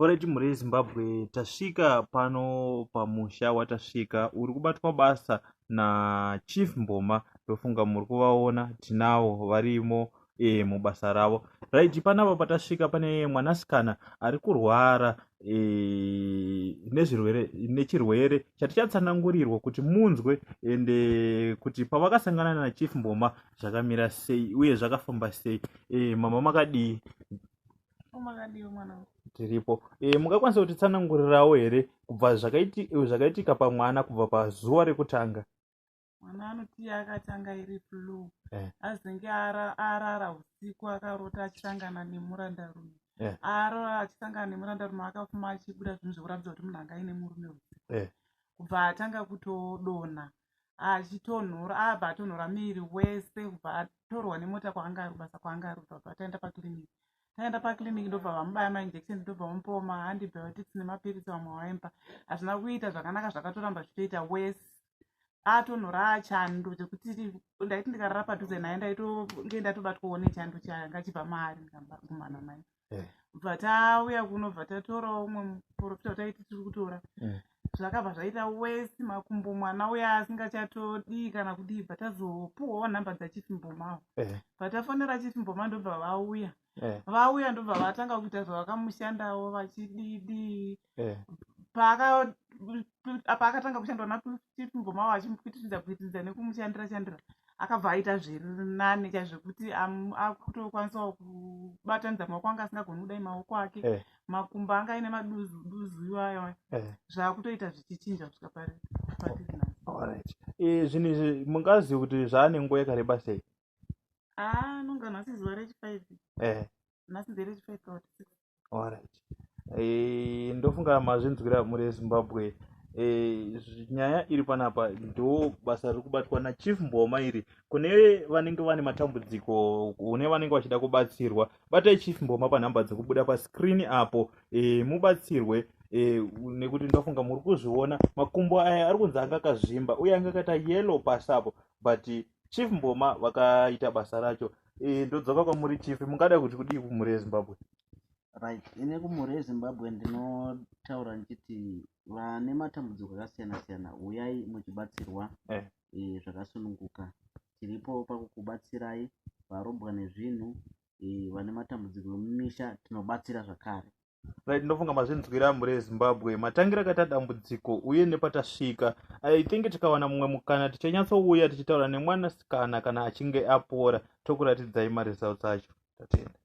Alright, mhuri yeZimbabwe, tasvika pano pamusha watasvika uri kubatwa basa naChief Mboma. Ndofunga muri kuvaona, tinavo varimo mubasa ravo. Right, panapa patasvika pane mwanasikana ari kurwara nechirwere chatichatsanangurirwa kuti munzwe ende kuti pavakasangana naChief Mboma zvakamira sei uye zvakafamba sei. Mama makadii? Makadiwa mwana tiripo. Mungakwanisa kutitsanangurirawo here kubva zvakaitika pamwana kubva pazuva rekutanga? mwana anoti akatanga iri flu azenge arara usiku akarota achisangana nemurandarume arara achisangana nemurandarume akafuma achibuda zvinhu zvekuratidza kuti munhu anga aine murume usiku kubva atanga kutodonha achitonhora abva atonhora miviri wese kubva atorwa nemota kwaanga ari basa kwaanga ari kubva ataenda pakiriniki. Taenda pakiriniki ndobva vamubaya mainjection ndobva vamupawo maantibiotics nemapirisi vamwe walemba. Hazvina kuita zvakanaka, zvakatoramba zvichitoita wese. Atonhora achando chekuti ndaiti ndikarara padhuze naye ndaitonge ndatobatwawo nechando changa chibva maari ndikagumana naye. Bva tauya kuno bva tatorawo umwe muprofita wataiti tiri kutora. Zvakabva zvaita wese makumbo mwana uya asingachatodii kana kudii. Bva tazopuwawo nhamba dzaChief Mboma. Bva tafonera Chief Mboma ndobva vauya ndobva vatanga kuita zvavakamushandawo vachididi. Paakatanga kushandwa naChief Mboma vachimupitiridza nekumushandira akabva aita zviri nane chaizvokuti akutokwanisawo kubatanidza maoko anga asingagoni kudai maoko ake. Makumbo anga aine maduzu iwayo zvaakutoita zvichichinja kusvika patiri nhasi. Zvinhu izvi mungazivi kuti zvaane nguva yakareba sei? Nonga nhasi zuva rechi5. Nhasi nderechi5 kana kuti 6. Alright. Ndofunga mazvinzwira muri yeZimbabwe. Nyaya iri panapa ndo basa riri kubatwa naChief Mboma iri. Kune vanenge vane matambudziko, kune vanenge vachida kubatsirwa, batai Chief Mboma panhamba dzekubuda paskrini apo mubatsirwe. Nekuti ndofunga muri kuzviona makumbo aya ari kunzi anga akazvimba uye anga akaita yellow pasapo, but Chief Mboma vakaita basa racho. Ndodzoka kwamuri Chief, mungada kuti kudii kumhuri yeZimbabwe? Right, ine kumhuri yeZimbabwe ndinotaura ndichiti vane matambudziko akasiyana-siyana uyai muchibatsirwa zvakasununguka. Tiripo pakukubatsirai. Varombwa nezvinhu, vane matambudziko emumisha tinobatsira zvakare. Right, ndofunga mazvinzwira mhuri yeZimbabwe matangira akaita dambudziko uye nepatasvika. I think tikawana mumwe mukana tichanyatsouya tichitaura nemwanasikana kana achinge apora tokuratidzai maresults acho. Tatenda.